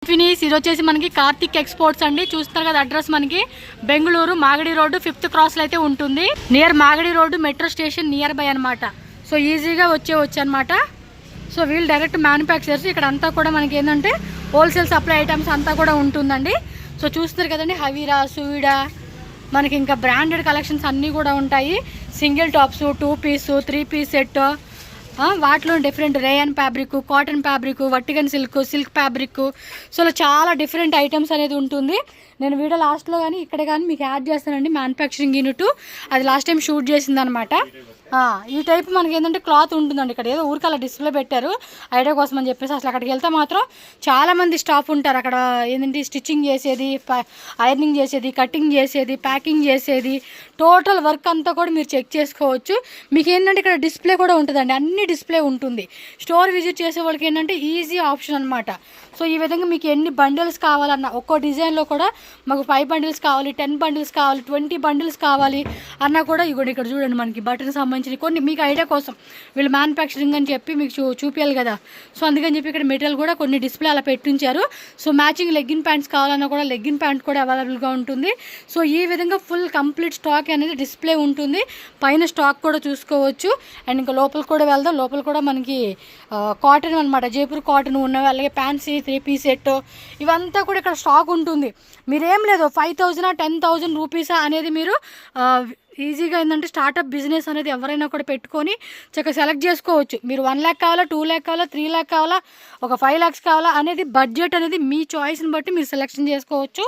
Finish ఇది వచ్చేసి మనకి కార్తిక్ ఎక్స్పోర్ట్స్ అండి. చూస్తారు కదా అడ్రస్ మనకి బెంగళూరు మాగడి రోడ్డు 5th క్రాస్లో అయితే ఉంటుంది. Near Magadi road metro station near by అనమాట. సో ఈజీగా వచ్చేవచ్చు అనమాట. సో వీళ్ళు డైరెక్ట్ మ్యానుఫ్యాక్చరర్స్. ఇక్కడ అంతా కూడా మనకి ఏంటంటే హోల్సేల్ సప్లై ఐటమ్స్ అంతా కూడా ఉంటుందండి. సో చూస్తున్నారు కదండి హవీరా, సువిడా, మనకి ఇంకా బ్రాండెడ్ కలెక్షన్స్ అన్నీ కూడా ఉంటాయి. Single tops, 2 piece, 3 piece set, వాటిలో different rayon fabric, cotton fabric, వర్టికన్ సిల్క్, సిల్క్ ఫ్యాబ్రిక్. సో చాలా డిఫరెంట్ ఐటమ్స్ అనేది ఉంటుంది. నేను వీడియో లాస్ట్లో కానీ ఇక్కడ కానీ మీకు యాడ్ చేస్తానండి మ్యానుఫ్యాక్చరింగ్ యూనిట్. అది లాస్ట్ టైం షూట్ చేసిందనమాట. ఈ టైప్ మనకి ఏంటంటే క్లాత్ ఉంటుందండి. ఇక్కడ ఏదో ఊరికి అలా డిస్ప్లే పెట్టారు ఐడియా కోసం అని చెప్పేసి. అసలు అక్కడికి వెళ్తే మాత్రం చాలామంది స్టాఫ్ ఉంటారు. అక్కడ ఏంటంటే స్టిచ్చింగ్ చేసేది, ఐరనింగ్ చేసేది, కటింగ్ చేసేది, ప్యాకింగ్ చేసేది, టోటల్ వర్క్ అంతా కూడా మీరు చెక్ చేసుకోవచ్చు. మీకు ఏంటంటే ఇక్కడ డిస్ప్లే కూడా ఉంటుందండి, అన్ని డిస్ప్లే ఉంటుంది. స్టోర్ విజిట్ చేసే వాళ్ళకి ఏంటంటే ఈజీ ఆప్షన్ అనమాట. సో ఈ విధంగా మీకు ఎన్ని బండిల్స్ కావాలన్నా, ఒక్కో డిజైన్లో కూడా మాకు 5 బండిల్స్ కావాలి, 10 బండిల్స్ కావాలి, 20 బండిల్స్ కావాలి అన్నా కూడా ఇగోండి ఇక్కడ చూడండి మనకి బటన్ సంబంధించి కొన్ని మీకు ఐడియా కోసం వీళ్ళు మ్యానుఫ్యాక్చరింగ్ అని చెప్పి మీకు చూపించాలి కదా. సో అందుకని చెప్పి ఇక్కడ మెటీరియల్ కూడా కొన్ని డిస్ప్లే అలా పెట్టించారు. సో మ్యాచింగ్ లెగ్గిన్ ప్యాంట్స్ కావాలన్నా కూడా లెగ్గిన్ ప్యాంట్ కూడా అవైలబుల్గా ఉంటుంది. సో ఈ విధంగా ఫుల్ కంప్లీట్ స్టాక్ అనేది డిస్ప్లే ఉంటుంది. పైన స్టాక్ కూడా చూసుకోవచ్చు. అండ్ ఇంకా లోపల కూడా వెళ్దాం. లోపల కూడా మనకి కాటన్ అనమాట, జైపూర్ కాటన్ ఉన్నవి, అలాగే ఫ్యాన్సీ 3 పీస్ సెట్ ఇవంతా కూడా ఇక్కడ స్టాక్ ఉంటుంది. మీరేం లేదు 5,000 10,000 రూపీసా అనేది మీరు ఈజీగా ఏంటంటే స్టార్టప్ బిజినెస్ అనేది ఎవరైనా కూడా పెట్టుకొని చక్కగా సెలెక్ట్ చేసుకోవచ్చు. మీరు 1 lakh కావాలా, 2 lakh కావాలా, 3 lakh కావాలా, ఒక 5 lakhs కావాలా అనేది బడ్జెట్ అనేది మీ చాయిస్ని బట్టి మీరు సెలెక్షన్ చేసుకోవచ్చు.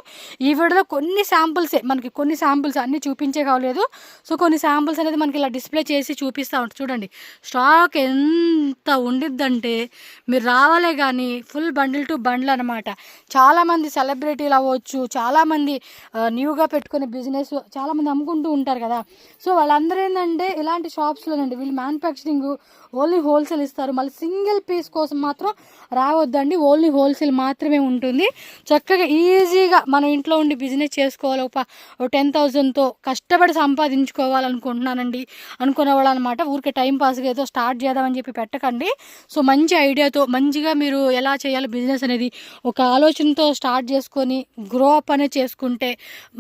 ఈ వీడియోలో కొన్ని శాంపుల్సే మనకి, కొన్ని శాంపుల్స్ అన్నీ చూపించే కావలేదు. సో కొన్ని శాంపుల్స్ అనేది మనకి ఇలా డిస్ప్లే చేసి చూపిస్తూ ఉంటారు. చూడండి స్టాక్ ఎంత ఉండిద్దంటే మీరు రావాలే కానీ ఫుల్ బండిల్ టు బండిల్ అనమాట. చాలామంది సెలబ్రిటీలు అవ్వచ్చు, చాలామంది న్యూగా పెట్టుకునే బిజినెస్ చాలామంది అమ్ముకుంటూ ఉంటారు కదా. సో వాళ్ళందరూ ఏంటంటే ఇలాంటి షాప్స్లోనండి వీళ్ళు మ్యానుఫ్యాక్చరింగ్ ఓన్లీ హోల్సేల్ ఇస్తారు. మళ్ళీ సింగిల్ పీస్ కోసం మాత్రం రావద్దండి, ఓన్లీ హోల్సేల్ మాత్రమే ఉంటుంది. చక్కగా ఈజీగా మనం ఇంట్లో ఉండి బిజినెస్ చేసుకోవాలి. ఒక 10,000తో కష్టపడి సంపాదించుకోవాలనుకుంటున్నానండి అనుకునే వాళ్ళు అనమాట. ఊరికే టైం పాస్గా ఏదో స్టార్ట్ చేద్దామని చెప్పి పెట్టకండి. సో మంచి ఐడియాతో మంచిగా మీరు ఎలా చేయాలి బిజినెస్ అనేది ఒక ఆలోచనతో స్టార్ట్ చేసుకొని గ్రో అప్ అనేది చేసుకుంటే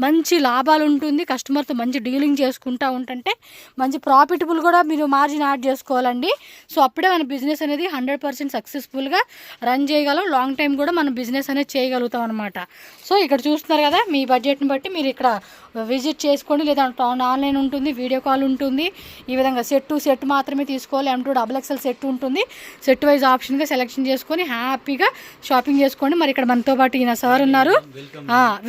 మంచి లాభాలు ఉంటుంది. కస్టమర్తో మంచి డీలింగ్ చేసుకుంటూ ఉంటుంటే మంచి ప్రాఫిటబుల్ కూడా మీరు మార్జిన్ యాడ్ చేసుకోవాలండి. సో అప్పుడే మన బిజినెస్ అనేది 100% సక్సెస్ఫుల్గా రన్ చేయగలం. లాంగ్ టైం కూడా మనం బిజినెస్ అనేది చేయగలుగుతాం అనమాట. సో ఇక్కడ చూస్తున్నారు కదా, మీ బడ్జెట్ని బట్టి మీరు ఇక్కడ విజిట్ చేసుకోండి, లేదా ఆన్లైన్ ఉంటుంది, వీడియో కాల్ ఉంటుంది. ఈ విధంగా సెట్ మాత్రమే తీసుకోవాలి. M2 XXL సెట్ ఉంటుంది. సెట్ వైజ్ ఆప్షన్గా సెలెక్షన్ చేసుకొని హ్యాపీగా షాపింగ్ చేసుకోండి. మరి ఇక్కడ మనతో పాటు ఈయన సార్ ఉన్నారు.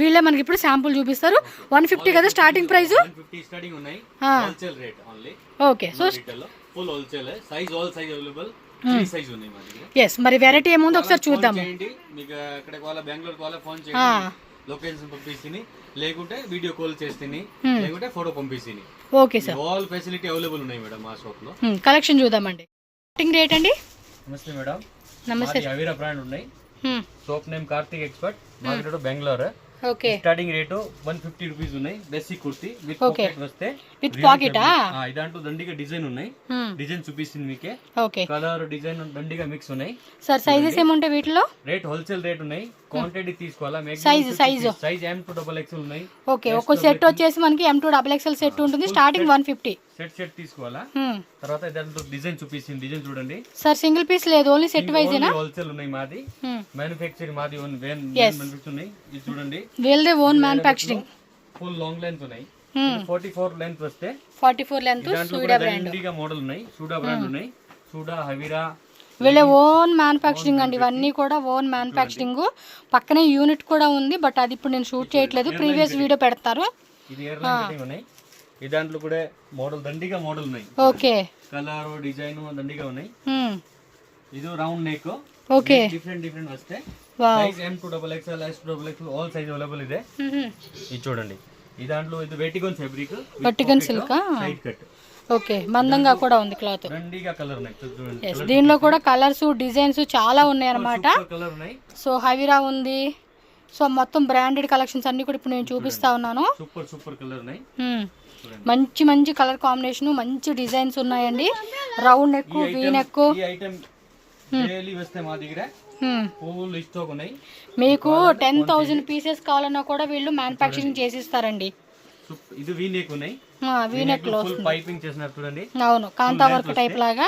వీళ్ళే మనకి ఇప్పుడు శాంపుల్ చూపిస్తారు. 150 కదా starting price. Okay. So full wholesale size, all size available, 3 size ఉన్నాయి మన దగ్గర. yes మరి వెరైటీ ఏముందో ఒకసారి చూద్దాము. మీకు ఎక్కడ కావాలా, బెంగళూరు కావాలా ఫోన్ చేయండి, లొకేషన్ పంపిస్తేని, లేకుంటే వీడియో కాల్ చేస్తేని, లేకుంటే ఫోటో పంపిస్తేని. Okay sir, all facility available ఉన్నాయి మేడం మా షాప్ లో. కలెక్షన్ చూద్దామండి. స్టార్టింగ్ రేట్ అండి. నమస్తే మేడం. నమస్తే. అవీరా బ్రాండ్ ఉన్నాయి. Shop name Karthik expert, market Bengaluru. Okay. Starting rate 150 rupees ఉన్నాయి. బేసిక్ కుర్తీ విత్ పాకెట్ వస్తే, విత్ పాకెట్. ఇదంటూ దండిగా డిజైన్ ఉన్నాయి. డిజైన్ చూపిస్తుంది మీకే. ఓకే. కలర్ డిజైన్ దండిగా మిక్స్ ఉన్నాయి. సార్ సైజెస్ ఏముంటాయి వీటిలో? రేట్ హోల్సేల్ రేట్ ఉన్నాయి. క్వాంటిటీ తీసుకోవాలా. సైజ్ సైజ్ M2 XXL ఉన్నాయి. ఓకే. ఒక సెట్ వచ్చేసి మనకి M2 XXL సెట్ ఉంటుంది. స్టార్టింగ్ 150. సెట్ తీసుకోవాలా. తర్వాత దాంట్లో డిజైన్ చూపిస్తుంది. డిజైన్ చూడండి సార్. సింగిల్ పీస్ లేదు, ఓన్లీ సెట్ వైజ్ ఏనా? హోల్సేల్ ఉన్నాయి. మాది మ్యానుఫ్యాక్చరింగ్, మాది ఓన్ వేన్ ఉన్నాయి. ఇది చూడండి, వీళ్ళదే own manufacturing. Full long length ఉన్నాయి. 44 లెంత్ వస్తే, 44 లెంత్. సూడా బ్రాండ్ మోడల్ ఉన్నాయి. సూడా బ్రాండ్ ఉన్నాయి. సూడా, హవీరా వీళ్ళ ఓన్ మ్యానుఫ్యాక్చరింగ్ అండి. ఇవన్నీ కూడా ఓన్ మ్యానుఫ్యాక్చరింగ్. పక్కనే యూనిట్ కూడా ఉంది, బట్ అది ఇప్పుడు నేను షూట్ చేయట్లేదు, ప్రీవియస్ వీడియో పెడతారు. ఇది ఎయిర్లైన్ ఉన్నాయి. ఈ దాంట్లో కూడా మోడల్ దండిగా మోడల్ ఉన్నాయి. ఓకే. కలర్ డిజైన్ దండిగా ఉన్నాయి. ఇది రౌండ్ నెక్. ఓకే. డిఫరెంట్ వస్తాయి. Size M2 XXL, S2 XXL all size available ಇದೆ. ఇది చూడండి, ఈ దాంట్లో ఇది Vatican fabric, Vatican silk side cut. Okay. మందంగా కూడా ఉంది క్లాత్. దండిగా కలర్ ఉన్నాయి. చూడండి, దీనిలో కూడా కలర్స్, డిజైన్స్ చాలా ఉన్నాయి అన్నమాట. కలర్ ఉన్నాయి. సో హవీరా ఉంది. సో మొత్తం బ్రాండెడ్ కలెక్షన్స్ అన్ని కూడా ఇప్పుడు నేను చూపిస్తా ఉన్నాను. సూపర్ కలర్ ఉన్నాయి. మంచి కలర్ కాంబినేషన్, మంచి డిజైన్స్ ఉన్నాయండి. Round neck, V neck. ఈ ఐటమ్ డైలీ వస్తే మా దగ్గర ఫుల్ స్టాక్ ఉన్నాయి. మీకు 10,000 పీసెస్ కావాలన్నా కూడా వీళ్ళు మ్యానుఫ్యాక్చరింగ్ చేసిస్తారండి. ఇది వీ నెక్ ఉన్నాయి, వీ నెక్ లో ఫుల్ పైపింగ్ చేసినారు చూడండి. అవును, కాంతా వర్క్ టైప్ లాగా.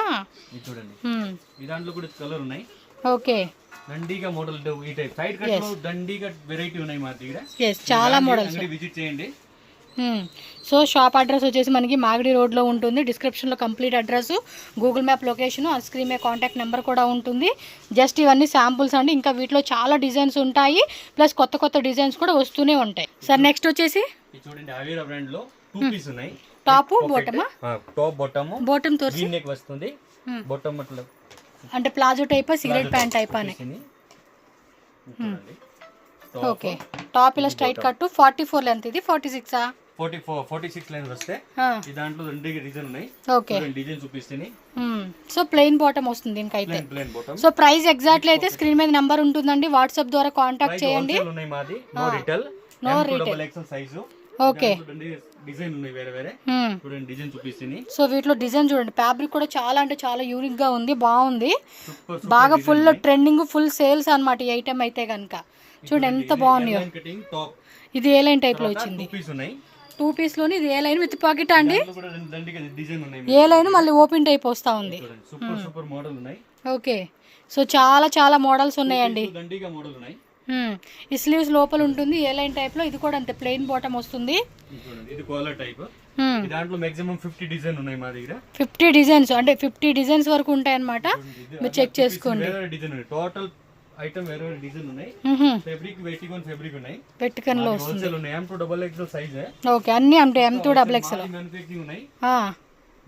ఇది చూడండి, ఈ దాంట్లో కూడా కలర్ ఉన్నాయి. ఓకే, దండిగా మోడల్ ఈ టైప్ సైడ్ కట్ లో దండిగా వెరైటీ ఉన్నాయి మా దగ్గర. చాలా మోడల్స్, విజిట్ చేయండి. సో షాప్ అడ్రస్ వచ్చేసి మనకి మాగడి రోడ్లో ఉంటుంది. డిస్క్రిప్షన్లో complete address, Google map location, on screen మీద కాంటాక్ట్ నెంబర్ కూడా ఉంటుంది. జస్ట్ ఇవన్నీ శాంపుల్స్ అండి, ఇంకా వీటిలో చాలా డిజైన్స్ ఉంటాయి, ప్లస్ కొత్త కొత్త డిజైన్స్ కూడా వస్తూనే ఉంటాయి. సార్ నెక్స్ట్ వచ్చేసి చూడండి, అవీరా బ్రాండ్ లో 2 పీస్ ఉన్నాయి. టాప్ బాటమా? టాప్ బాటమ్, బాటమ్ తోర్సి నెక్ వస్తుంది. బాటమ్ मतलब అంటే ప్లాజో టైపా, సిగరెట్ ప్యాంట్ టైపా అని. ఓకే, టాప్ ఇలా స్ట్రైట్ కట్ 44 లెంత్, ఇది 46 ఆ 46 లైన్ వస్తే ఈ దాంట్లో రెండు డిజైన్ ఉన్నాయి. ఓకే, డిజైన్ చూపిస్తాను. సో ప్లెయిన్ బాటమ్ వస్తుంది దీనికైతే. Plain bottom. So price exactly అయితే స్క్రీన్ మీద నెంబర్ ఉంటుందండి, వాట్సాప్ ద్వారా కాంటాక్ట్ చేయండి. ఉన్నాయి మాది, no retail, no retail size. Okay, design ఉన్నాయి వేరే వేరే, చూడండి డిజైన్ చూపిస్తాను. సో వీటిలో డిజైన్ చూడండి, ఫ్యాబ్రిక్ కూడా చాలా అంటే చాలా యూనిక్ గా ఉంది, బాగుంది, బాగా ఫుల్ ట్రెండింగ్, ఫుల్ సేల్స్ అన్నమాట ఈ ఐటమ్ అయితే కనుక. చూడండి ఎంత బాగున్నాయో. ఇది ఏ లైన్ టైప్ లో వచ్చింది, 2 పీస్ లోని. ఇది ఏ లైన్ విత్ పాకెట్ అండి, ఏ లైన్ మళ్ళీ ఓపెన్ టైప్ వస్తా ఉంది. ఓకే, సో చాలా చాలా మోడల్స్ ఉన్నాయండి. ఈ స్లీవ్స్ లోపల ఉంటుంది, ఏ లైన్ టైప్ లో. ఇది కూడా అంతే, ప్లెయిన్ బాటమ్ వస్తుంది. ఇది కాలర్ టైప్. దాంట్లో మాక్సిమం 50 డిజైన్ ఉన్నాయి మా దగ్గర. 50 డిజైన్స్ అంటే 50 డిజైన్స్ వరకు ఉంటాయి అన్నమాట, మీరు చెక్ చేసుకోండి. టోటల్ ఐటమ్ వేరే వేరే డిజైన్ ఉన్నాయి. ఫ్యాబ్రిక్ వెటికన్ ఫ్యాబ్రిక్ ఉన్నాయి, వెటికన్ లో వస్తుంది. హోల్సేల్ ఉన్నాయి, M2XXL సైజ్. ఓకే, అన్ని అంటే M2XXL మ్యానుఫ్యాక్చరింగ్ ఉన్నాయి.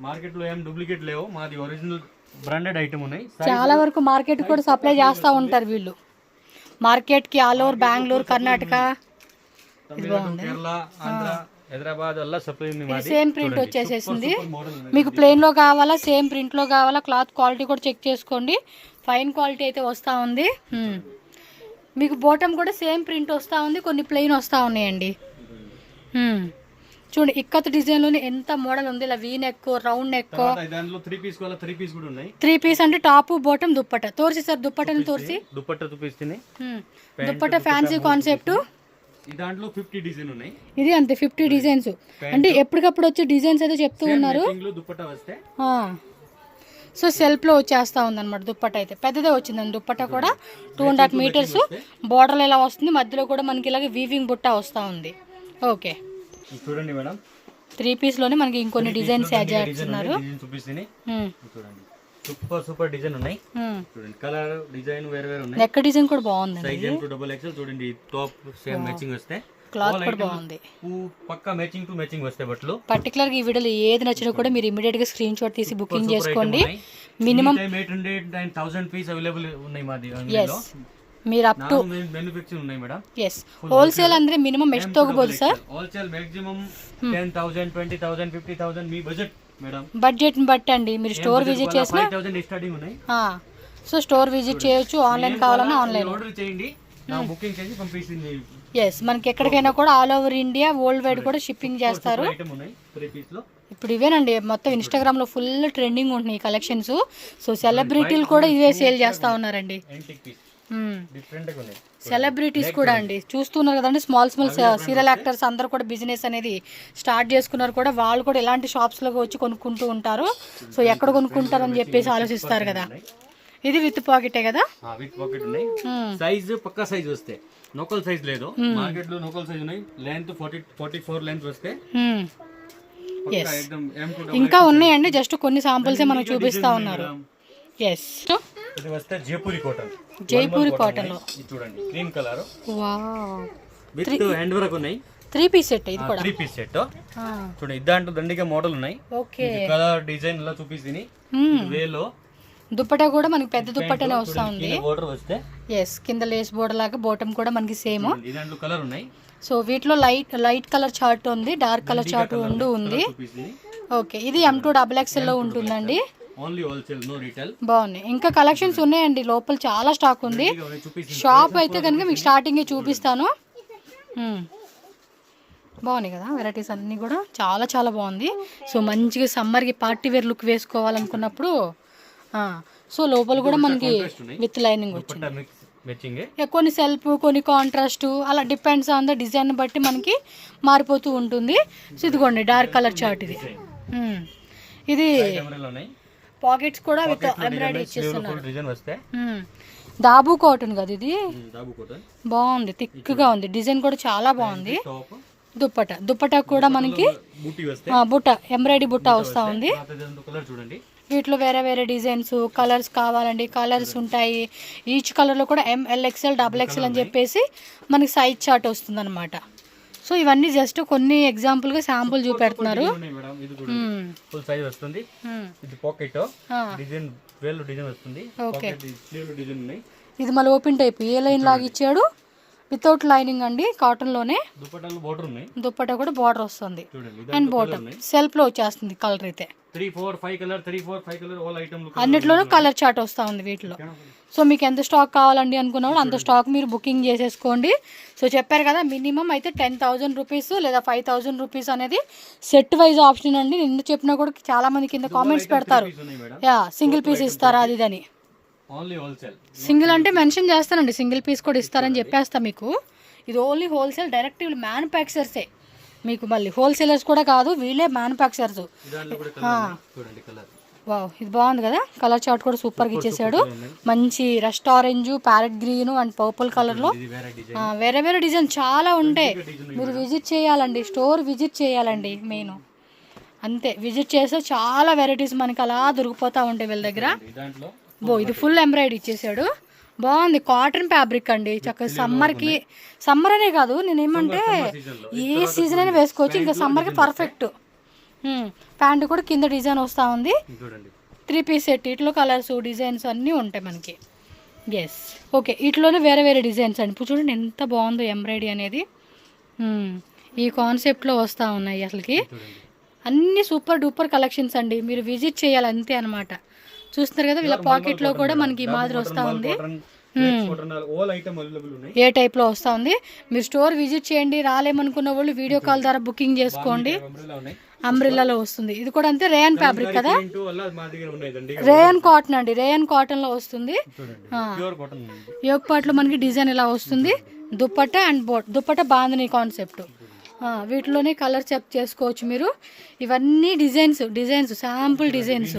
మార్కెట్ లో ఏం డూప్లికేట్ లేవు, మాది ఒరిజినల్ బ్రాండెడ్ ఐటమ్ ఉన్నాయి. చాలా వరకు మార్కెట్ కూడా సప్లై చేస్తూ ఉంటారు వీళ్ళు, మార్కెట్ కి ఆల్ ఓవర్ బెంగళూరు, కర్ణాటక, కేరళ, ఆంధ్ర, హైదరాబాద్ అలా సప్లై ఉంది. సేమ్ ప్రింట్ వచ్చేసేసింది. మీకు ప్లెయిన్ లో కావాలా, సేమ్ ప్రింట్ లో కావాలా, క్లాత్ క్వాలిటీ కూడా చెక్ చేసుకోండి, ఫైన్ క్వాలిటీ అయితే వస్తూ ఉంది. మీకు బాటమ్ కూడా సేమ్ ప్రింట్ వస్తూ ఉంది, కొన్ని ప్లెయిన్ వస్తూ ఉన్నాయండి. చూడండి, ఇక్కత్ డిజైన్ లోనే ఎంత మోడల్ ఉంది, ఇలా V neck, round neck. 3 piece అంటే టాప్ బాటమ్ దుప్పట తోర్సి సార్, దుప్పటని తోర్సి. Dupatta fancy concept. దాంట్లో 50 డిజైన్ ఉన్నాయి. ఇది అంతే 50 డిజైన్స్ అంటే ఎప్పటికప్పుడు వచ్చే డిజైన్స్ అయితే చెప్తూ ఉన్నారు. సో సెల్ఫ్ లో వచ్చేస్తా ఉంది అనమాట దుప్పట అయితే, పెద్దదే వచ్చిందండి దుప్పట కూడా. 2.5 మీటర్స్ బోర్డర్ ఇలా వస్తుంది, మధ్యలో కూడా మనకి ఇలాగే వీవింగ్ బుట్ట వస్తూ ఉంది. ఓకే, చూడండి మేడం, 3 పీస్ లోనే మనకి ఇంకొన్ని డిజైన్స్ యాడ్ చేస్తున్నారు. సూపర్ డిజైన్ ఉన్నాయి. చూడండి, కలర్ డిజైన్ వేరే వేరే ఉన్నాయి. నెక్ డిజైన్ కూడా బాగుంది, సైజ్ M2XXL. చూడండి, టాప్ సేమ్ మ్యాచింగ్ వస్తే, క్లాత్ కూడా బాగుంది, పక్కా మ్యాచింగ్ టు మ్యాచింగ్ వస్తాయి బట్టలు. పర్టికులర్ గా ఈ వీడియోలో ఏది నచ్చినా కూడా మీరు ఇమిడియట్ గా స్క్రీన్ షాట్ తీసి బుకింగ్ చేసుకోండి. మినిమం 800-9,000 పీస్ అవైలబుల్ ఉన్నాయి మా దగ్గర. మీరు అప్ టు మ్యానుఫ్యాక్చరింగ్ ఉన్నాయి మేడం. yes హోల్సేల్ ಅಂದ್ರೆ మినిమం ಎಷ್ಟು ತಗೋಬಹುದು ಸರ್? హోల్సేల్ మాక్సిమం 10,000 20,000 50,000 మీ బడ్జెట్ మేడం. బడ్జెట్ ని బట్టి అండి, మీరు స్టోర్ విజిట్ చేసినా 5,000 స్టార్టింగ్ ఉన్నాయి. సో స్టోర్ విజిట్ చేయొచ్చు, ఆన్లైన్ కావాలన్నా ఆన్లైన్ ఆర్డర్ చేయండి, నా బుకింగ్ చేసి పంపిస్తుంది. yes మనకి ఎక్కడికైనా కూడా all over India, world wide కూడా షిప్పింగ్ చేస్తారు. ఐటమ్ ఉన్నాయి 3 పీస్ లో. ఇప్పుడు ఇవేనండి మొత్తం ఇన్స్టాగ్రామ్ లో ఫుల్ ట్రెండింగ్ ఉంటున్నాయి కలెక్షన్స్. సో సెలబ్రిటీలు కూడా ఇవే సేల్ చేస్తా ఉన్నారండి. సెలబ్రిటీస్ కూడా అండి చూస్తున్నారు కదండి, స్మాల్ సీరియల్ యాక్టర్స్ అందరు కూడా బిజినెస్ అనేది స్టార్ట్ చేసుకున్నారు కూడా. వాళ్ళు కూడా ఇలాంటి షాప్స్ లోకి వచ్చి కొనుక్కుంటూ ఉంటారు. సో ఎక్కడ కొనుక్కుంటారు అని చెప్పేసి ఆలోచిస్తారు కదా. ఇది విత్ పాకెటే కదా, విత్ పాకెట్ ఉన్నాయి. సైజ్ పక్కా సైజ్ వస్తే, నోకల్ సైజ్ లేదు మార్కెట్ లో. నోకల్ సైజ్ ఉన్నాయి, లెంత్ 44 లెంత్ వస్తే. ఇంకా ఉన్నాయండి, జస్ట్ కొన్ని శాంపుల్స్ మనం చూపిస్తా ఉన్నారు. ఎస్, ఇది వస్తే జైపూరి కాటన్. జైపూరి కాటన్ లో చూడండి, cream colour, wow, with hand work ఉన్నాయి. 3 పీస్ సెట్ ఇది కూడా. 3 పీస్ సెట్ చూడండి, ఇదాంట్లో దండిగా మోడల్ ఉన్నాయి. ఓకే, కలర్ డిజైన్ ఇలా చూపిస్తుంది. వేలో దుప్పటా కూడా మనకి పెద్ద దుప్పటనే వస్తా ఉంది. బోర్డర్ వస్తే yes కింద లేస్ బోర్డర్ లాగా, బాటమ్ కూడా మనకి సేమ్. ఇదాంట్లో కలర్ ఉన్నాయి. సో వీటిలో లైట్ కలర్ చార్ట్ ఉంది, డార్క్ కలర్ చార్ట్ ఉంది. ఓకే, ఇది M2XXL లో ఉంటుందండి. Only wholesale, no retail. బాగున్నాయి, ఇంకా కలెక్షన్స్ ఉన్నాయండి లోపల, చాలా స్టాక్ ఉంది. షాప్ అయితే కనుక మీకు స్టార్టింగ్ చూపిస్తాను. బాగున్నాయి కదా వెరైటీస్ అన్నీ కూడా, చాలా చాలా బాగుంది. సో మంచిగా సమ్మర్కి పార్టీ వేర్ లుక్ వేసుకోవాలనుకున్నప్పుడు సో లోపల కూడా మనకి విత్ లైనింగ్ వచ్చింది. Dupatta mix matching. కొన్ని సెల్ఫ్, కొన్ని కాంట్రాస్ట్, అలా డిపెండ్స్ ఆన్ ద డిజైన్ బట్టి మనకి మారిపోతూ ఉంటుంది. సో ఇదిగోండి డార్క్ కలర్ చార్ట్ ఇది. ఇది పాకెట్స్ కూడా విత్ ఎంబ్రాయిడరీ ఇచ్చేస్తున్నారు. దాబు కాటన్ కదా ఇది, బాగుంది, థిక్ గా ఉంది. డిజైన్ కూడా చాలా బాగుంది. దుప్పటా కూడా మనకి బుట్ట ఎంబ్రాయిడరీ బుట్ట వస్తా ఉంది. వీటిలో వేరే వేరే డిజైన్స్, కలర్స్ కావాలండి, కలర్స్ ఉంటాయి. ఈచ్ కలర్లో కూడా ML XL XXL అని చెప్పేసి మనకి సైజ్ చార్ట్ వస్తుంది అనమాట. సో ఇవన్నీ జస్ట్ కొన్ని ఎగ్జాంపుల్గా శాంపుల్ చూపెడుతున్నారు. ఓకే, ఇది మళ్ళీ ఓపెన్ టైప్ ఏ లైన్ లాగా ఇచ్చాడు, వితౌట్ లైనింగ్ అండి, కాటన్ లోనే. దుప్పట్టా కూడా బార్డర్ వస్తుంది అండ్ బాటమ్ సెల్ఫ్ లో వచ్చేస్తుంది. కలర్ అయితే 3, 4, 5 కలర్, 3, 4, 5 కలర్ ఆల్ ఐటమ్ అన్నిట్లోనూ కలర్ చార్ట్ వస్తూ ఉంది వీటిలో. సో మీకు ఎంత స్టాక్ కావాలండి అనుకున్నప్పుడు అంత స్టాక్ మీరు బుకింగ్ చేసేసుకోండి. సో చెప్పారు కదా, మినిమం అయితే 10,000 రూపీస్ లేదా 5,000 రూపీస్ అనేది సెట్ వైజ్ ఆప్షన్ అండి. నిన్న చెప్పినా కూడా చాలా మంది కింద కామెంట్స్ పెడతారు, యా సింగిల్ పీస్ ఇస్తారా అది అని. సింగిల్ అంటే మెన్షన్ చేస్తానండి, సింగిల్ పీస్ కూడా ఇస్తారని చెప్పేస్తా మీకు. ఇది ఓన్లీ హోల్సేల్, డైరెక్ట్ వీళ్ళు మ్యానుఫ్యాక్చర్సే మీకు, మళ్ళీ హోల్సేలర్స్ కూడా కాదు, వీళ్ళే మ్యానుఫ్యాక్చర్స్. వావ్, ఇది బాగుంది కదా, కలర్ చార్ట్ కూడా సూపర్గా ఇచ్చేసాడు. మంచి rust orange, parrot green and purple కలర్లో వేరే వేరే డిజైన్ చాలా ఉంటాయి. మీరు విజిట్ చేయాలండి, స్టోర్ విజిట్ చేయాలండి మెయిన్. అంతే, విజిట్ చేస్తే చాలా వెరైటీస్ మనకి అలా దొరికిపోతూ ఉంటాయి వీళ్ళ దగ్గర. ఇది ఫుల్ ఎంబ్రాయిడరీ ఇచ్చేసాడు, బాగుంది. కాటన్ ఫ్యాబ్రిక్ అండి, చక్కగా సమ్మర్కి, సమ్మర్ అనే కాదు నేనేమంటే ఏ సీజన్ అయినా వేసుకోవచ్చు, ఇంకా సమ్మర్కి పర్ఫెక్ట్. ప్యాంట్ కూడా కింద డిజైన్ వస్తూ ఉంది. 3 పీస్ సెట్, ఇట్లో కలర్స్ డిజైన్స్ అన్నీ ఉంటాయి మనకి. ఎస్, ఓకే, వీటిలోనే వేరే వేరే డిజైన్స్ అండి. ఇప్పుడు చూడండి ఎంత బాగుందో ఎంబ్రాయిడరీ అనేది. ఈ కాన్సెప్ట్లో వస్తూ ఉన్నాయి అసలుకి. అన్నీ సూపర్ డూపర్ కలెక్షన్స్ అండి, మీరు విజిట్ చేయాలి అంతే అనమాట. చూస్తున్నారు కదా, వీళ్ళ పాకెట్ లో కూడా మనకి ఈ మాదిరి వస్తూ ఉంది. ఏ టైప్ లో వస్తూ ఉంది. మీరు స్టోర్ విజిట్ చేయండి, రాలేమనుకున్న వాళ్ళు వీడియో కాల్ ద్వారా బుకింగ్ చేసుకోండి. అంబ్రిల్లాలో వస్తుంది. ఇది కూడా అంతే, రేయన్ ఫ్యాబ్రిక్ కదా, రేయన్ కాటన్ అండి, రేయన్ కాటన్ లో వస్తుంది. యోగ్ పార్ట్ లో మనకి డిజైన్ ఇలా వస్తుంది. Dupatta and dupatta bandhani concept. వీటిలోనే కలర్ చెక్ చేసుకోవచ్చు మీరు. ఇవన్నీ డిజైన్స్ శాంపుల్ డిజైన్స్.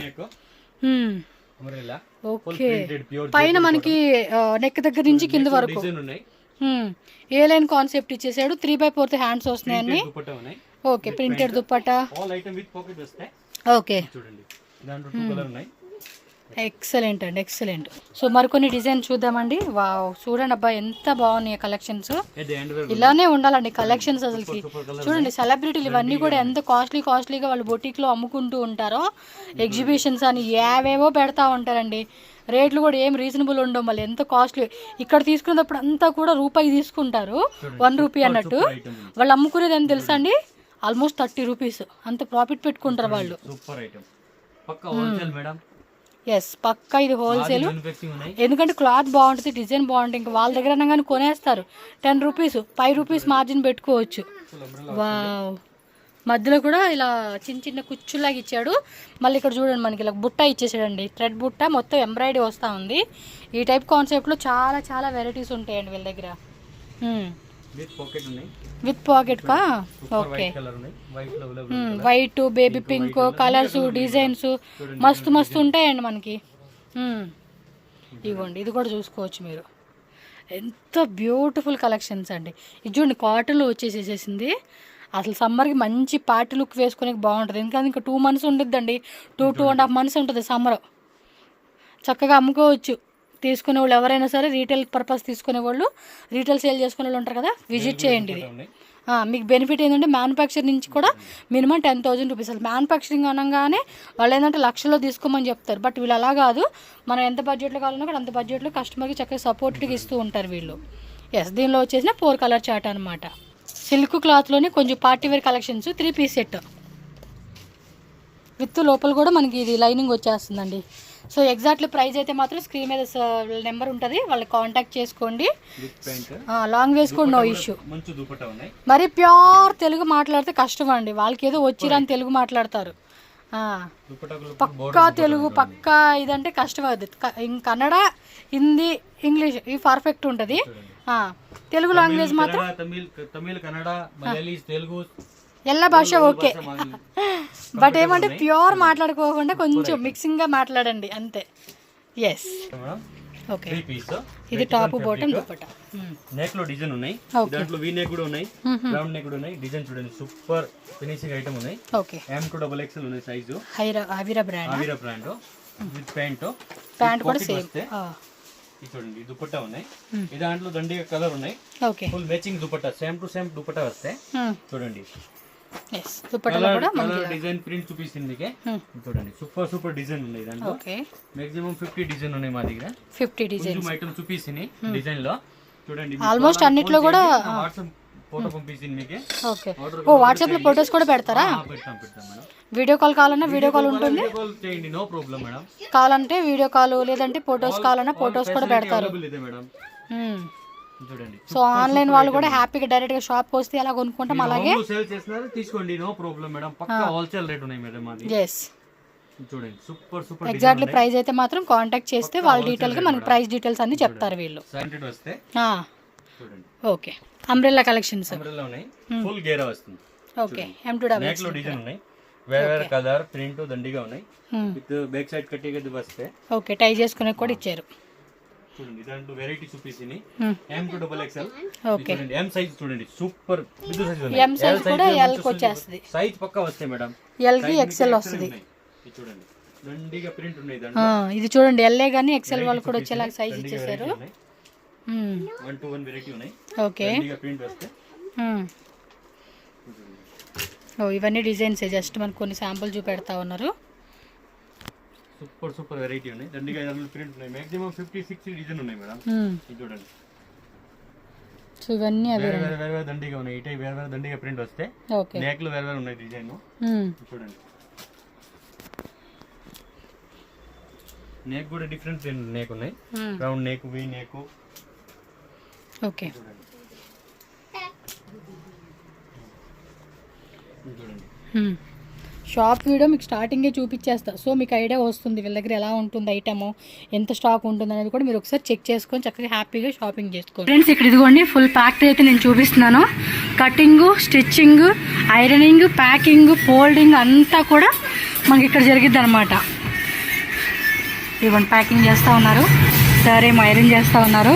ఓకే, పైన మనకి నెక్ దగ్గర నుంచి కింద వరకు ఏ లైన్ కాన్సెప్ట్ ఇచ్చేసాడు. 3/4 హ్యాండ్స్ వస్తున్నాయి అన్ని. Okay, printed dupatta. Okay, excellent అండి, ఎక్సలెంట్. సో మరికొన్ని డిజైన్ చూద్దామండి. వావ్, చూడండి అబ్బా ఎంత బాగున్నాయి కలెక్షన్స్. ఇలానే ఉండాలండి కలెక్షన్స్ అసలుకి. చూడండి సెలబ్రిటీలు ఇవన్నీ కూడా ఎంత కాస్ట్లీగా వాళ్ళు బొటిక్లో అమ్ముకుంటూ ఉంటారో, ఎగ్జిబిషన్స్ అని ఏవేవో పెడతా ఉంటారండి. రేట్లు కూడా ఏం రీజనబుల్ ఉండవు, మళ్ళీ ఎంత కాస్ట్లీ. ఇక్కడ తీసుకున్నప్పుడు అంతా కూడా రూపాయి తీసుకుంటారు, 1 రూపీ అన్నట్టు. వాళ్ళు అమ్ముకునేది ఎంత తెలుసా అండి, ఆల్మోస్ట్ 30 రూపీస్ అంత ప్రాఫిట్ పెట్టుకుంటారు వాళ్ళు. ఎస్, పక్కా ఇది హోల్సేల్, ఎందుకంటే క్లాత్ బాగుంటుంది, డిజైన్ బాగుంటుంది. ఇంకా వాళ్ళ దగ్గర కానీ కొనేస్తారు. 10 రూపీస్ 5 రూపీస్ మార్జిన్ పెట్టుకోవచ్చు. వావ్, మధ్యలో కూడా ఇలా చిన్న కుచ్చులాగా ఇచ్చాడు. మళ్ళీ ఇక్కడ చూడండి మనకి ఇలా బుట్ట ఇచ్చేసాడండి, థ్రెడ్ బుట్ట, మొత్తం ఎంబ్రాయిడరీ వస్తూ ఉంది. ఈ టైప్ కాన్సెప్ట్లో చాలా వెరైటీస్ ఉంటాయండి వీళ్ళ దగ్గర. విత్ పాకెట్ కా. Okay, white, baby pink colours, designs మస్తు ఉంటాయండి మనకి. ఇవ్వండి, ఇది కూడా చూసుకోవచ్చు మీరు. ఎంత బ్యూటిఫుల్ కలెక్షన్స్ అండి. ఇది చూడండి కాటన్లో వచ్చేసేసింది. అసలు సమ్మర్కి మంచి పార్టీ లుక్ వేసుకునే బాగుంటుంది. ఎందుకంటే ఇంకా 2 months ఉండిద్దండి, 2.5 months ఉంటుంది సమ్మర్. చక్కగా అమ్ముకోవచ్చు తీసుకునే వాళ్ళు ఎవరైనా సరే. రీటైల్ పర్పస్ తీసుకునే వాళ్ళు, రీటైల్ సేల్ చేసుకునే వాళ్ళు ఉంటారు కదా, విజిట్ చేయండి. ఇది మీకు బెనిఫిట్ ఏంటంటే మ్యానుఫ్యాక్చర్ నుంచి కూడా మినిమం 10,000 రూపీస్. అసలు మ్యానుఫ్యాక్చరింగ్ అనగానే వాళ్ళు ఏంటంటే లక్షల్లో తీసుకోమని చెప్తారు, బట్ వీళ్ళు అలా కాదు. మనం ఎంత బడ్జెట్లో కావాలన్నా కూడా అంత బడ్జెట్లో కస్టమర్కి చక్కగా సపోర్ట్గా ఇస్తూ ఉంటారు వీళ్ళు. ఎస్, దీనిలో వచ్చేసిన 4 కలర్ చార్ట్ అనమాట. సిల్క్ క్లాత్లోనే కొంచెం party wear collections, 3 piece set with లోపల కూడా మనకి ఇది లైనింగ్ వచ్చేస్తుందండి. సో ఎగ్జాక్ట్లీ ప్రైస్ అయితే మాత్రం స్క్రీన్ మీద నెంబర్ ఉంటుంది, వాళ్ళకి కాంటాక్ట్ చేసుకోండి. లాంగ్ వేసుకోండి, నో ఇష్యూ. మరి ప్యూర్ తెలుగు మాట్లాడితే కష్టం అండి, వాళ్ళకి ఏదో వచ్చిరని తెలుగు మాట్లాడతారు. పక్కా తెలుగు, పక్కా ఇదంటే కష్టం అది. కన్నడ, హిందీ, ఇంగ్లీష్ ఇవి పర్ఫెక్ట్ ఉంటుంది. తెలుగు లాంగ్వేజ్ మాత్రం తమిళ్, కన్నడ, మలయాళీ, తెలుగు ಎಲ್ಲ భాష ఓకే. బట్ ఏమంటే ప్యూర్ మాట్లాడుకోకుండా కొంచెం మిక్సింగ్ గా మాట్లాడండి అంతే. Yes okay. ఇది టాప్ బాటమ్ దుపట్టా. నెక్ లో డిజైన్ ఉన్నాయి, దాంట్లో వి నెక్ కూడా ఉన్నాయి, రౌండ్ నెక్ కూడా ఉన్నాయి. డిజైన్ చూడండి సూపర్ ఫినిషింగ్ ఐటమ్ ఉన్నాయి. ఓకే. M2XXL ఉన్నాయి సైజు. అవిరా బ్రాండ్ విత్ ప్యాంట్ కూడా సేమ్. ఇది చూడండి దుపట్టా ఉన్నాయి. ఈ దాంట్లో దండిగా కలర్ ఉన్నాయి. Okay. Full matching dupatta, same to same dupatta వస్తాయి. చూడండి దుపట్టాలో కూడా మంచి డిజైన్ ప్రింట్ చూపిస్తుంది మీకు. చూడండి సూపర్ డిజైన్ ఉన్నాయి దాంట్లో. ఓకే. మాక్సిమం 50 డిజైన్ ఉన్నాయి మా దగ్గర. 50 డిజైన్స్ ఐటమ్ చూపిస్తుంది డిజైన్ లో. చూడండి ఆల్మోస్ట్ అన్నిట్లో కూడా వాట్సాప్ ఫోటో పంపిస్తుంది మీకు. ఓకే. ఓ వాట్సాప్ లో ఫోటోస్ కూడా పెడతారా? పెడతాం మేడం. వీడియో కాల్ కావాలన్నా వీడియో కాల్ ఉంటుంది, చేయండి నో ప్రాబ్లం మేడం. కావాలంటే వీడియో కాల్, లేదంటే ఫోటోస్ కావాలన్నా ఫోటోస్ కూడా పెడతారు. చూడండి సో ఆన్లైన్ వాళ్ళు కూడా హ్యాపీగా డైరెక్ట్ గా షాప్ వస్తే అలా కొనుక్కుంటాం. అలాగే సేల్ చేస్తున్నారు తీసుకోండి నో ప్రాబ్లం మేడం. పక్కా హోల్సేల్ రేట్ ఉన్నాయి మేడం మాది. yes చూడండి సూపర్ ఎగ్జాక్ట్లీ ప్రైస్ అయితే మాత్రం కాంటాక్ట్ చేస్తే వాళ్ళ డీటెయిల్ గా మనకి ప్రైస్ డీటెయిల్స్ అన్ని చెప్తారు వీళ్ళు. సెంటెడ్ వస్తే చూడండి. ఓకే. అంబ్రెల్లా కలెక్షన్స్ అంబ్రెల్లా ఉన్నాయి, ఫుల్ గేరా వస్తుంది. ఓకే. M2XXL నెక్ లో డిజైన్ ఉన్నాయి, వేరే కలర్ ప్రింట్ దండిగా ఉన్నాయి. విత్ బ్యాక్ సైడ్ కట్టిగా వస్తే ఓకే. టై చేసుకునే కూడా ఇచ్చారు. చూడండి దాంట్లో వెరైటీ చూపిస్తుంది. M2XXL. ఓకే. M సైజ్ చూడండి సూపర్ బిగ్ సైజ్ ఉంది. M సైజ్ కూడా L కి వచ్చేస్తది. సైజ్ పక్కా వస్తాయి మేడం. L కి XL వస్తది. ఇది చూడండి దండిగా ప్రింట్ ఉన్నాయి దాంట్లో. ఇది చూడండి L గాని XL వాళ్ళు కూడా వచ్చేలా సైజ్ ఇచ్చేసారు. 1 to 1 వెరైటీ ఉన్నాయి. ఓకే. దండిగా ప్రింట్ వస్తాయి. ఓ ఇవన్నీ డిజైన్స్ జస్ట్ మనకు కొన్ని శాంపుల్ చూపెడతా ఉన్నారు. సూపర్ వెరైటీ ఉన్నాయి, దండిగా ప్రింట్ ఉన్నాయి. మాక్సిమం 50-60 డిజైన్ ఉన్నాయి మేడం. ఇది చూడండి. సో ఇవన్నీ అవే వేరే దండిగా ఉన్నాయి. ఇటే వేరే దండిగా ప్రింట్ వస్తే ఓకే. నెక్ లో వేరే ఉన్నాయి డిజైన్. చూడండి నెక్ కూడా డిఫరెంట్ నెక్ ఉన్నాయి, round neck, V neck. Okay. Shop video మీకు స్టార్టింగే చూపించేస్తా, సో మీకు ఐడియా వస్తుంది వీళ్ళ దగ్గర ఎలా ఉంటుంది ఐటమ్, ఎంత స్టాక్ ఉంటుంది అనేది కూడా మీరు ఒకసారి చెక్ చేసుకొని చక్కగా హ్యాపీగా షాపింగ్ చేసుకోండి. ఫ్రెండ్స్ ఇక్కడ ఇదిగోండి ఫుల్ ప్యాక్డ్ అయితే నేను చూపిస్తున్నాను. Cutting, stitching, ironing, packing, folding అంతా కూడా మనకి ఇక్కడ జరిగిద్ది అనమాట. ఇదిగోండి ప్యాకింగ్ చేస్తూ ఉన్నారు, సరే ఐరన్ చేస్తూ ఉన్నారు.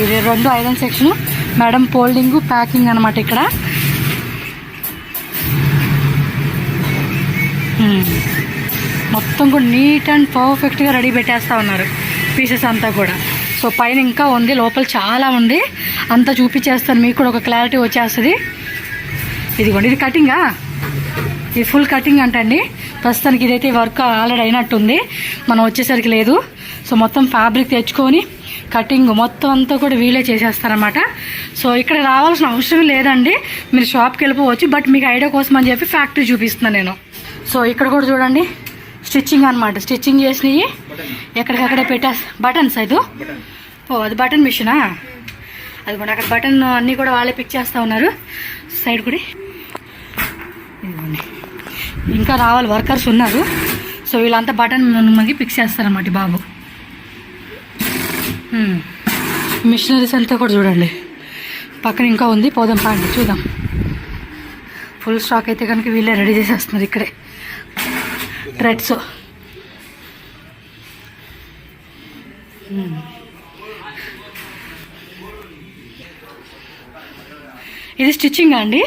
ఇది 2 iron section, madam folding, packing అనమాట. ఇక్కడ మొత్తం కూడా నీట్ అండ్ పర్ఫెక్ట్గా రెడీ పెట్టేస్తూ ఉన్నారు పీసెస్ అంతా కూడా. సో పైన ఇంకా ఉంది, లోపల చాలా ఉంది, అంతా చూపించేస్తాను మీకు కూడా ఒక క్లారిటీ వచ్చేస్తుంది. ఇదిగోండి ఇది కటింగా, ఇది ఫుల్ కటింగ్ అంటండి. ప్రస్తుతానికి ఇదైతే వర్క్ ఆల్రెడీ అయినట్టుంది, మనం వచ్చేసరికి లేదు. సో మొత్తం ఫ్యాబ్రిక్ తెచ్చుకొని కటింగ్ మొత్తం అంతా కూడా వీళ్ళే చేసేస్తారనమాట. సో ఇక్కడ రావాల్సిన అవసరం లేదండి, మీరు షాప్కి వెళ్ళిపోవచ్చు. బట్ మీకు ఐడియా కోసం అని చెప్పి ఫ్యాక్టరీ చూపిస్తున్నాను నేను. సో ఇక్కడ కూడా చూడండి స్టిచ్చింగ్ అనమాట, స్టిచ్చింగ్ చేసినవి ఎక్కడికక్కడే బటన్స్. అది అది బటన్ మిషనా, అది కూడా అక్కడ బటన్ అన్నీ కూడా వాళ్ళే పిక్ చేస్తూ ఉన్నారు. సైడ్ కూడా ఇంకా రావాలి, వర్కర్స్ ఉన్నారు. సో వీళ్ళంతా బటన్ మనకి పిక్ చేస్తారన్నమాట బాబు. మిషనరీస్ అంతా కూడా చూడండి, పక్కన ఇంకా ఉంది, పోదాం పాండి చూద్దాం. ఫుల్ స్టాక్ అయితే కనుక వీళ్ళే రెడీ చేసేస్తున్నారు ఇక్కడే. థ్రెడ్స్ ఇది స్టిచ్చింగా అండి?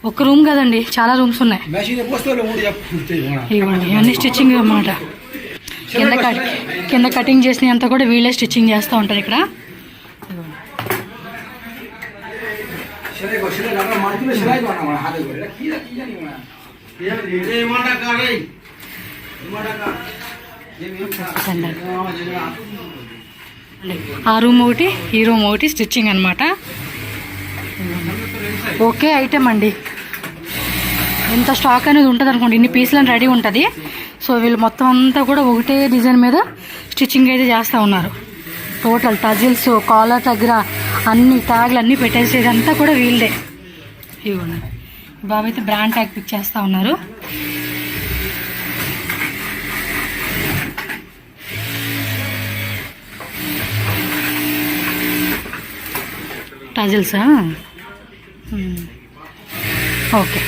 ఒక రూమ్ కదండి, చాలా రూమ్స్ ఉన్నాయి. ఇవ్వండి ఇవన్నీ స్టిచ్చింగ్ అన్నమాట. కింద కటింగ్ చేసినవి అంతా కూడా వీళ్ళే స్టిచ్చింగ్ చేస్తూ ఉంటారు ఇక్కడ. ఆ రూమ్ ఒకటి, ఈ రూమ్ ఒకటి స్టిచ్చింగ్ అనమాట. ఓకే ఐటమ్ అండి, ఎంత స్టాక్ అనేది ఉంటుంది అనుకోండి, ఇన్ని పీసులను రెడీ ఉంటుంది. సో వీళ్ళు మొత్తం అంతా కూడా ఒకటే డిజైన్ మీద స్టిచ్చింగ్ అయితే చేస్తూ ఉన్నారు. టోటల్ టజిల్స్, కాలర్ దగ్గర అన్ని ట్యాగ్లు అన్నీ పెట్టేసేది అంతా కూడా వీళ్ళే. ఇవ్వండి బాబు అయితే బ్రాండ్ ట్యాగ్ పిక్ చేస్తూ ఉన్నారు. టజిల్సా? ఓకే.